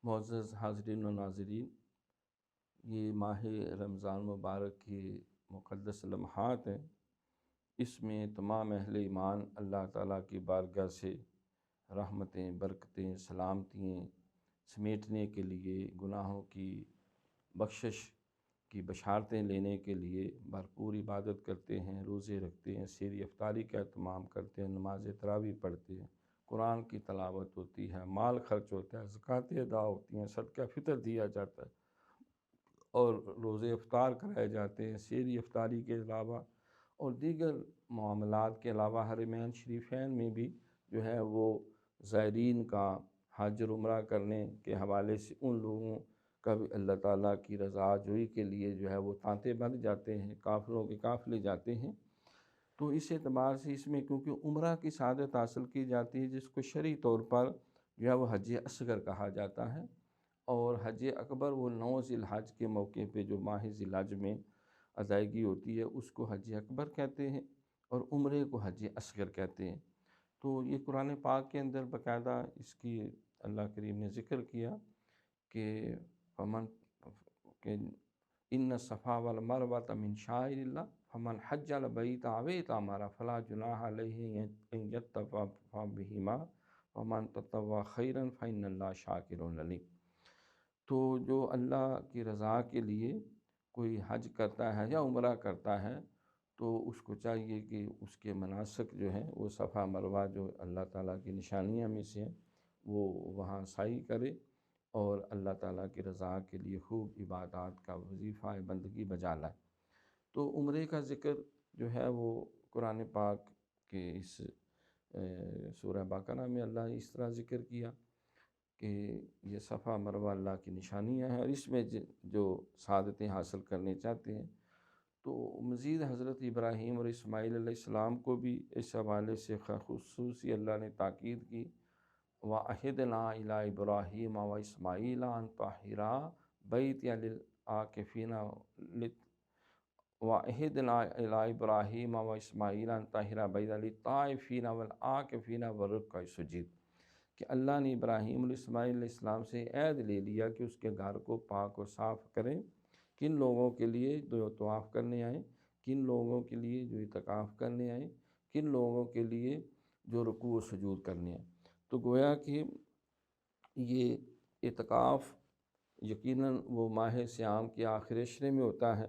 معزز حاضرین و ناظرین، یہ ماہ رمضان مبارک کی مقدس لمحات ہیں۔ اس میں تمام اہل ایمان اللہ تعالیٰ کی بارگاہ سے رحمتیں، برکتیں، سلامتیاں سمیٹنے کے لیے، گناہوں کی بخشش کی بشارتیں لینے کے لیے بھرپور عبادت کرتے ہیں، روزے رکھتے ہیں، سحری افطاری کا اہتمام کرتے ہیں، نماز تراویح پڑھتے ہیں، قرآن کی تلاوت ہوتی ہے، مال خرچ ہوتا ہے، زکوٰۃ ادا ہوتی ہیں، صدقہ فطر دیا جاتا ہے اور روزے افطار کرائے جاتے ہیں۔ سحری افطاری کے علاوہ اور دیگر معاملات کے علاوہ حرمین شریفین میں بھی جو ہے وہ زائرین کا حج اور عمرہ کرنے کے حوالے سے ان لوگوں کا بھی اللہ تعالیٰ کی رضا جوئی کے لیے جو ہے وہ تانتے بندھ جاتے ہیں، قافلوں کے قافلے جاتے ہیں۔ تو اس اعتبار سے اس میں کیونکہ عمرہ کی سعادت حاصل کی جاتی ہے، جس کو شرعی طور پر جو ہے وہ حج اصغر کہا جاتا ہے، اور حج اکبر وہ 9 ذی الحج کے موقع پہ جو ماہ ذی الحج میں ادائیگی ہوتی ہے اس کو حج اکبر کہتے ہیں، اور عمرے کو حج اصغر کہتے ہیں۔ تو یہ قرآن پاک کے اندر باقاعدہ اس کی اللہ کریم نے ذکر کیا کہ فمن کہ ان الصفا والمروۃ من شعائر اللہ فمن حج البیت او اعتمر فلا جناح علیہ ان یطوف بہما ومن تطوع خیرا فإن اللہ شاکر علیم۔ تو جو اللہ کی رضا کے لیے کوئی حج کرتا ہے یا عمرہ کرتا ہے تو اس کو چاہیے کہ اس کے مناسک جو ہیں وہ صفا مروہ جو اللہ تعالیٰ کی نشانیاں میں سے ہیں وہ وہاں سعی کرے اور اللہ تعالیٰ کی رضا کے لیے خوب عبادات کا وظیفہ بندگی بجا لائے۔ تو عمرے کا ذکر جو ہے وہ قرآن پاک کے اس سورہ بقرہ میں اللہ نے اس طرح ذکر کیا کہ یہ صفا مروہ اللہ کی نشانیاں ہیں، اور اس میں جو سعادتیں حاصل کرنے چاہتے ہیں تو مزید حضرت ابراہیم اور اسماعیل علیہ السلام کو بھی اس حوالے سے خصوصی اللہ نے تاکید کی۔ وَعَهِدْنَا إِلَىٰ إِبْرَاهِيمَ وَإِسْمَاعِيلَ أَن طَهِّرَا بَيْتِيَ لِلْعَاكِفِينَ وَعَهِدْنَا إِلَىٰ إِبْرَاهِيمَ وَإِسْمَاعِيلَ أَن طَهِّرَ بَيْتِيَ لِلطَّائِفِينَ وَالْعَاكِفِينَ وَالرُّكَّعِ السُّجُودِ کہ اللہ نے ابراہیم علیہ اسماعیل علیہ السلام سے عہد لے لیا کہ اس کے گھر کو پاک و صاف کریں، کن لوگوں کے لیے جو طواف کرنے آئیں، کن لوگوں کے لیے جو اعتکاف کرنے آئیں، کن لوگوں کے لیے جو رکوع و سجود کرنے آئیں۔ تو گویا کہ یہ اعتکاف یقیناً وہ ماہ صیام کے آخر عشرے میں ہوتا ہے،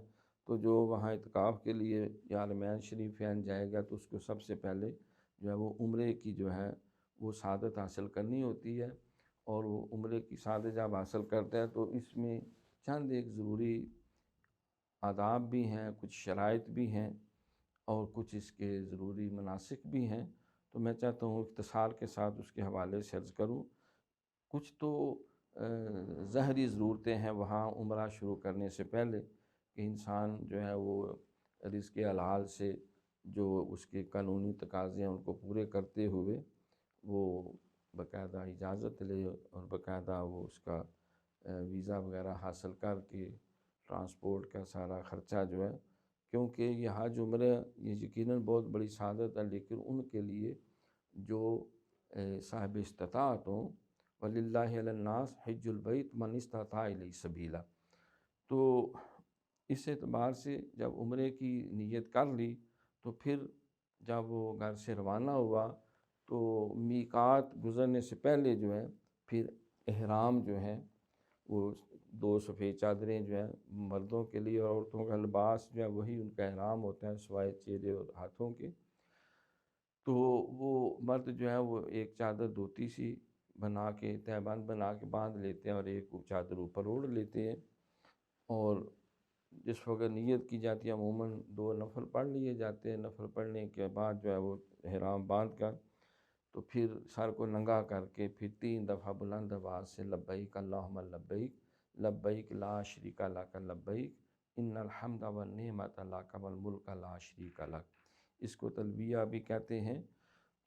تو جو وہاں اعتکاف کے لیے یا حرمین شریفین جائے گا تو اس کو سب سے پہلے جو ہے وہ عمرے کی جو ہے وہ سعادت حاصل کرنی ہوتی ہے، اور وہ عمرے کی سعادت جب حاصل کرتا ہے تو اس میں چند ایک ضروری آداب بھی ہیں، کچھ شرائط بھی ہیں اور کچھ اس کے ضروری مناسک بھی ہیں۔ تو میں چاہتا ہوں اختصار کے ساتھ اس کے حوالے سے عرض کروں۔ کچھ تو ظاہری ضرورتیں ہیں وہاں عمرہ شروع کرنے سے پہلے کہ انسان جو ہے وہ رزق حلال سے جو اس کے قانونی تقاضے ہیں ان کو پورے کرتے ہوئے وہ باقاعدہ اجازت لے اور باقاعدہ وہ اس کا ویزا وغیرہ حاصل کر کے ٹرانسپورٹ کا سارا خرچہ جو ہے، کیونکہ یہ حج عمرہ یہ یقیناً بہت بڑی سعادت ہے، لیکن ان کے لیے جو صاحب استطاعت ہوں وَلِلَّهِ عَلَى النَّاسِ حِجُّ الْبَيْتِ مَنِ اسْتَطَاعَ إِلَيْهِ سَبِيلًا۔ تو اس اعتبار سے جب عمرے کی نیت کر لی تو پھر جب وہ گھر سے روانہ ہوا تو میقات گزرنے سے پہلے جو ہے پھر احرام جو ہے وہ 2 سفید چادریں جو ہیں مردوں کے لیے، اور عورتوں کا لباس جو ہے وہی ان کا احرام ہوتا ہے سوائے چہرے اور ہاتھوں کے۔ تو وہ مرد جو ہے وہ ایک چادر دھوتی سی بنا کے تہبند بنا کے باندھ لیتے ہیں اور ایک چادر اوپر اوڑھ لیتے ہیں، اور جس وقت نیت کی جاتی ہے عموماً 2 نفل پڑھ لیے جاتے ہیں۔ نفل پڑھنے کے بعد جو ہے وہ احرام باندھ کر تو پھر سر کو ننگا کر کے پھر 3 دفعہ بلند آواز سے لبیک اللہم لبیک لبیک لا شریک لک لبیک ان الحمد والنعمت لک والملک لا شریک لک، اس کو تلبیہ بھی کہتے ہیں۔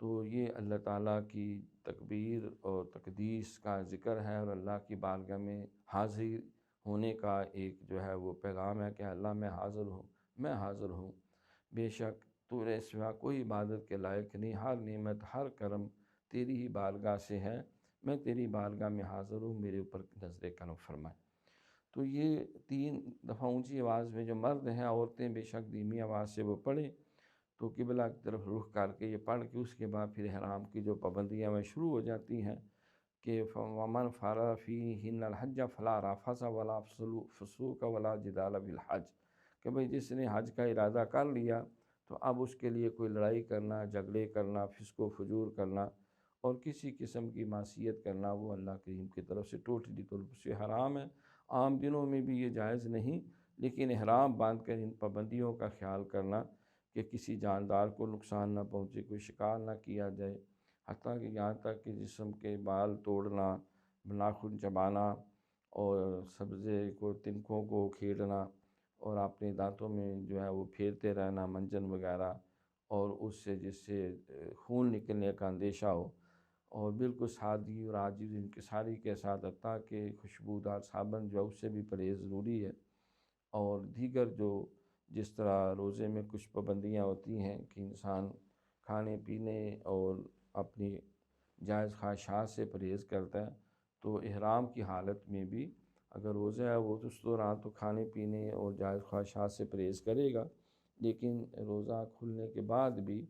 تو یہ اللہ تعالیٰ کی تکبیر اور تقدیس کا ذکر ہے اور اللہ کی بارگاہ میں حاضر ہونے کا ایک جو ہے وہ پیغام ہے کہ اللہ میں حاضر ہوں، میں حاضر ہوں، بے شک تو رے سوا کوئی عبادت کے لائق نہیں، ہر نعمت ہر کرم تیری ہی بارگاہ سے ہے، میں تیری بارگاہ میں حاضر ہوں، میرے اوپر نظر کرم فرمائے۔ تو یہ 3 دفعہ اونچی آواز میں جو مرد ہیں، عورتیں بے شک دھیمی آواز سے وہ پڑھیں، تو قبلہ کی طرف رخ کر کے یہ پڑھ کے اس کے بعد پھر احرام کی جو پابندیاں وہ شروع ہو جاتی ہیں کہ ومن فرض فیہن الحج فلا رفث ولا فسوق ولا جدال فی الحج، کہ بھئی جس نے حج کا ارادہ کر لیا تو اب اس کے لیے کوئی لڑائی کرنا، جھگڑے کرنا، فسق و فجور کرنا اور کسی قسم کی معصیت کرنا وہ اللہ کریم کی طرف سے ٹوٹلی طور سے حرام ہے۔ عام دنوں میں بھی یہ جائز نہیں، لیکن احرام باندھ کر ان پابندیوں کا خیال کرنا کہ کسی جاندار کو نقصان نہ پہنچے، کوئی شکار نہ کیا جائے، حتیٰ کہ یہاں تک کہ جسم کے بال توڑنا، ناخن چبانا اور سبزے کو تنکوں کو کھیڑنا اور اپنے دانتوں میں جو ہے وہ پھیرتے رہنا منجن وغیرہ، اور اس سے جس سے خون نکلنے کا اندیشہ ہو، اور بالکل سادگی اور عاجز انکساری کے ساتھ، حتیٰ کہ خوشبودار صابن جو ہے اس سے بھی پرہیز ضروری ہے۔ اور دیگر جو جس طرح روزے میں کچھ پابندیاں ہوتی ہیں کہ انسان کھانے پینے اور اپنی جائز خواہشات سے پرہیز کرتا ہے، تو احرام کی حالت میں بھی اگر روزہ ہے وہ تو اس دوران تو کھانے پینے اور جائز خواہشات سے پرہیز کرے گا، لیکن روزہ کھلنے کے بعد بھی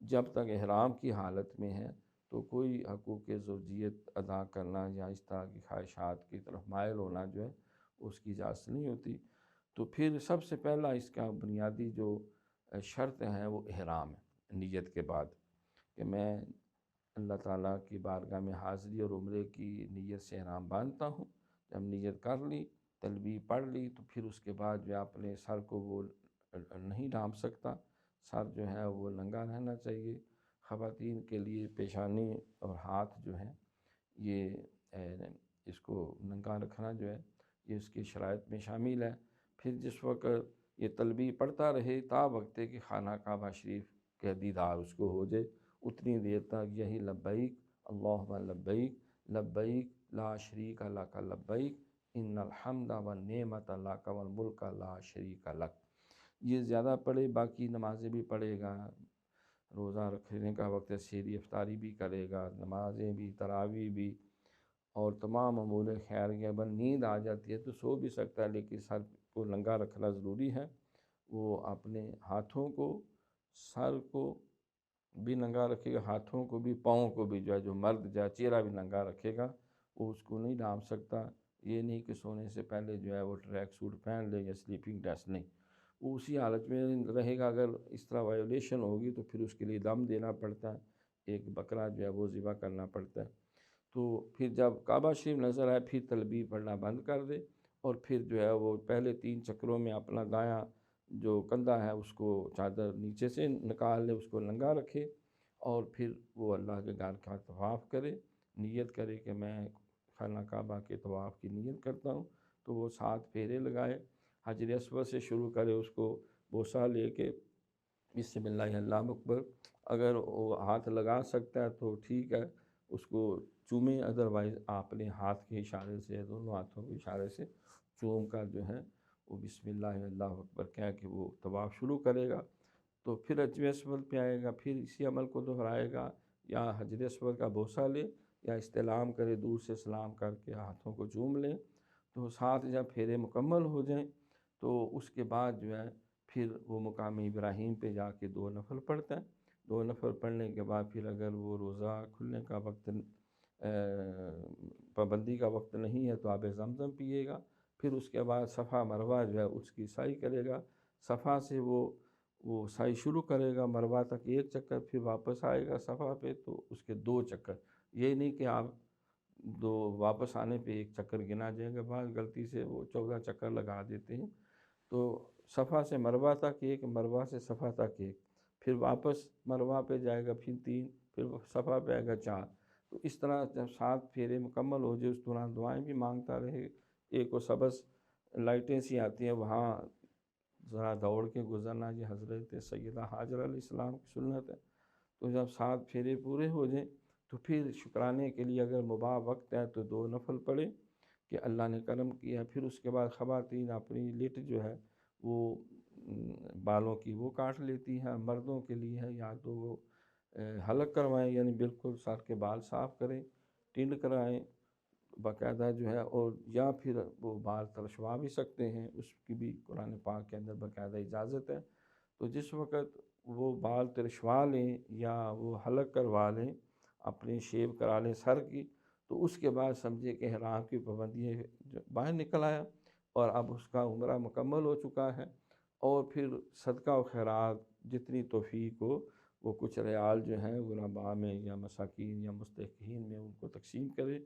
جب تک احرام کی حالت میں ہے تو کوئی حقوق زوجیت ادا کرنا یا اس طرح کی خواہشات کی طرف مائل ہونا جو ہے اس کی اجازت نہیں ہوتی۔ تو پھر سب سے پہلا اس کا بنیادی جو شرط ہے وہ احرام ہے، نیت کے بعد کہ میں اللہ تعالیٰ کی بارگاہ میں حاضری اور عمرے کی نیت سے احرام باندھتا ہوں۔ جب نیت کر لی، تلبیہ پڑھ لی، تو پھر اس کے بعد جو اپنے سر کو وہ نہیں ڈھانپ سکتا، سر جو ہے وہ ننگا رہنا چاہیے۔ خواتین کے لیے پیشانی اور ہاتھ جو ہیں یہ اس کو ننگا رکھنا جو ہے یہ اس کی شرائط میں شامل ہے۔ پھر جس وقت یہ تلبیہ پڑھتا رہے تا وقت کہ خانہ کعبہ شریف کے دیدار اس کو ہو جائے، اتنی دیر تک یہی لبیک اللہم لبیک لبیک لا شریک لک لبیک ان الحمد والنعمت لک والملک لا شریک لک، یہ زیادہ پڑھے۔ باقی نمازیں بھی پڑھے گا، روزہ رکھنے کا وقت سحری افطاری بھی کرے گا، نمازیں بھی، تراویح بھی، اور تمام امور خیر کے بعد نیند آ جاتی ہے تو سو بھی سکتا ہے، لیکن سر کو ننگا رکھنا ضروری ہے۔ وہ اپنے ہاتھوں کو، سر کو بھی ننگا رکھے گا، ہاتھوں کو بھی، پاؤں کو بھی، جو ہے جو مرد جو ہے چہرہ بھی ننگا رکھے گا، وہ اس کو نہیں ڈھانپ سکتا۔ یہ نہیں کہ سونے سے پہلے جو ہے وہ ٹریک سوٹ پہن لے یا سلیپنگ ڈریس، نہیں، وہ اسی حالت میں رہے گا۔ اگر اس طرح وائولیشن ہوگی تو پھر اس کے لیے دم دینا پڑتا ہے، ایک بکرا جو ہے وہ ذبح کرنا پڑتا ہے۔ تو پھر جب کعبہ شریف نظر آئے پھر تلبیہ پڑھنا بند کر دے، اور پھر جو ہے وہ پہلے 3 چکروں میں اپنا دایاں جو کندھا ہے اس کو چادر نیچے سے نکال لے، اس کو ننگا رکھے، اور پھر وہ اللہ کے گھر کا طواف کرے، نیت کرے کہ میں خانہ کعبہ کے طواف کی نیت کرتا ہوں، تو وہ 7 پھیرے لگائے، حجر اسود سے شروع کرے، اس کو بوسہ لے کے بسم اللہ اللہ اکبر، اگر وہ ہاتھ لگا سکتا ہے تو ٹھیک ہے اس کو چومیں، ادروائز آپ نے ہاتھ کے اشارے سے، دونوں ہاتھوں کے اشارے سے چوم کر جو ہے وہ بسم اللہ اللہ اکبر کہہ کے وہ طواف شروع کرے گا۔ تو پھر حجر اسود پہ آئے گا، پھر اسی عمل کو دہرائے گا، یا حجر اسود کا بوسہ لے یا استلام کرے، دور سے سلام کر کے ہاتھوں کو چوم لے۔ تو 7 جب پھیرے مکمل ہو جائیں تو اس کے بعد جو ہے پھر وہ مقام ابراہیم پہ جا کے 2 نفل پڑھتا ہے۔ 2 نفل پڑھنے کے بعد پھر اگر وہ روزہ کھلنے کا وقت پابندی کا وقت نہیں ہے تو آب زمزم پیے گا۔ پھر اس کے بعد صفا مروہ جو ہے اس کی سعی کرے گا، صفا سے وہ سعی شروع کرے گا، مروہ تک 1 چکر، پھر واپس آئے گا صفا پہ تو اس کے 2 چکر، یہ نہیں کہ آپ واپس آنے پہ 1 چکر گنا جائے گا، بعض غلطی سے وہ 14 چکر لگا دیتے ہیں۔ تو صفا سے مروہ تک 1، مروہ سے صفا تک 1، پھر واپس مروہ پہ جائے گا، پھر 3، پھر صفا پہ آئے گا 4۔ تو اس طرح جب 7 پھیرے مکمل ہو جائے اس دوران دعائیں بھی مانگتا رہے۔ ایک وہ سبز لائٹیں سی آتی ہیں وہاں ذرا دوڑ کے گزرنا، یہ حضرت سیدہ حاجرہ علیہ السلام کی سنت ہے۔ تو جب 7 پھیرے پورے ہو جائیں تو پھر شکرانے کے لیے اگر مباح وقت ہے تو 2 نفل پڑھے کہ اللہ نے کرم کیا۔ پھر اس کے بعد خواتین اپنی لٹ جو ہے وہ بالوں کی وہ کاٹ لیتی ہیں، مردوں کے لیے ہے یا تو وہ حلق کروائیں، یعنی بالکل سر کے بال صاف کریں، ٹنڈ کرائیں باقاعدہ جو ہے، اور یا پھر وہ بال ترشوا بھی سکتے ہیں، اس کی بھی قرآن پاک کے اندر باقاعدہ اجازت ہے۔ تو جس وقت وہ بال ترشوا لیں یا وہ حلق کروا لیں، اپنے شیو کرا لیں سر کی، تو اس کے بعد سمجھے کہ احرام کی پابندی باہر نکل آیا اور اب اس کا عمرہ مکمل ہو چکا ہے۔ اور پھر صدقہ و خیرات جتنی توفیق ہو، وہ کچھ ریال جو ہیں غرباء میں یا مساکین یا مستحقین میں ان کو تقسیم کرے،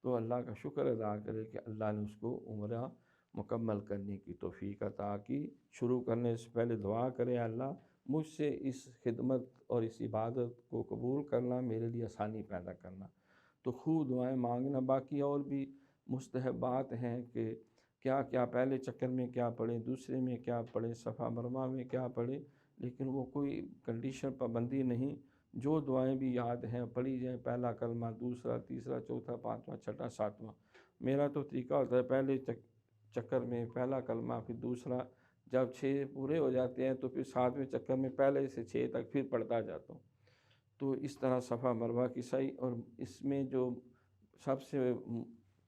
تو اللہ کا شکر ادا کرے کہ اللہ نے اس کو عمرہ مکمل کرنے کی توفیق عطا کی۔ شروع کرنے سے پہلے دعا کرے، اللہ مجھ سے اس خدمت اور اس عبادت کو قبول کرنا، میرے لیے آسانی پیدا کرنا۔ تو خوب دعائیں مانگنا۔ باقی اور بھی مستحبات ہیں کہ کیا کیا پہلے چکر میں کیا پڑھیں، دوسرے میں کیا پڑھیں، صفا مروہ میں کیا پڑھیں، لیکن وہ کوئی کنڈیشن پابندی نہیں، جو دعائیں بھی یاد ہیں پڑھی جائیں، پہلا کلمہ، دوسرا، تیسرا، چوتھا، پانچواں، چھٹا، ساتواں۔ میرا تو طریقہ ہوتا ہے پہلے چکر میں پہلا کلمہ، پھر دوسرا، جب 6 پورے ہو جاتے ہیں تو پھر 7ویں چکر میں پہلے سے 6 تک پھر پڑھتا جاتا ہوں۔ تو اس طرح صفا مروہ کی سعی، اور اس میں جو سب سے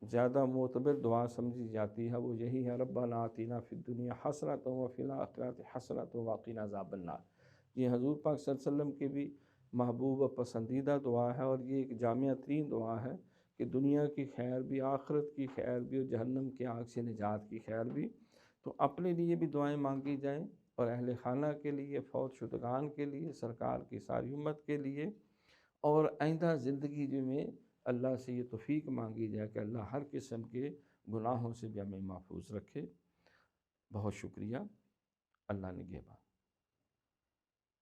زیادہ معتبر دعا سمجھی جاتی ہے وہ یہی ہے، ربنا آتنا فی الدنیا حسنۃ وفی الآخرۃ حسنۃ وقنا عذاب النار۔ یہ حضور پاک صلی اللہ علیہ وسلم کی بھی محبوب و پسندیدہ دعا ہے، اور یہ ایک جامع ترین دعا ہے کہ دنیا کی خیر بھی، آخرت کی خیر بھی، اور جہنم کی آگ سے نجات کی خیر بھی۔ تو اپنے لیے بھی دعائیں مانگی جائیں، اور اہل خانہ کے لیے، فوت شدگان کے لیے، سرکار کی ساری امت کے لیے، اور آئندہ زندگی میں اللہ سے یہ توفیق مانگی جائے کہ اللہ ہر قسم کے گناہوں سے بھی ہمیں محفوظ رکھے۔ بہت شکریہ، اللہ نگہبان۔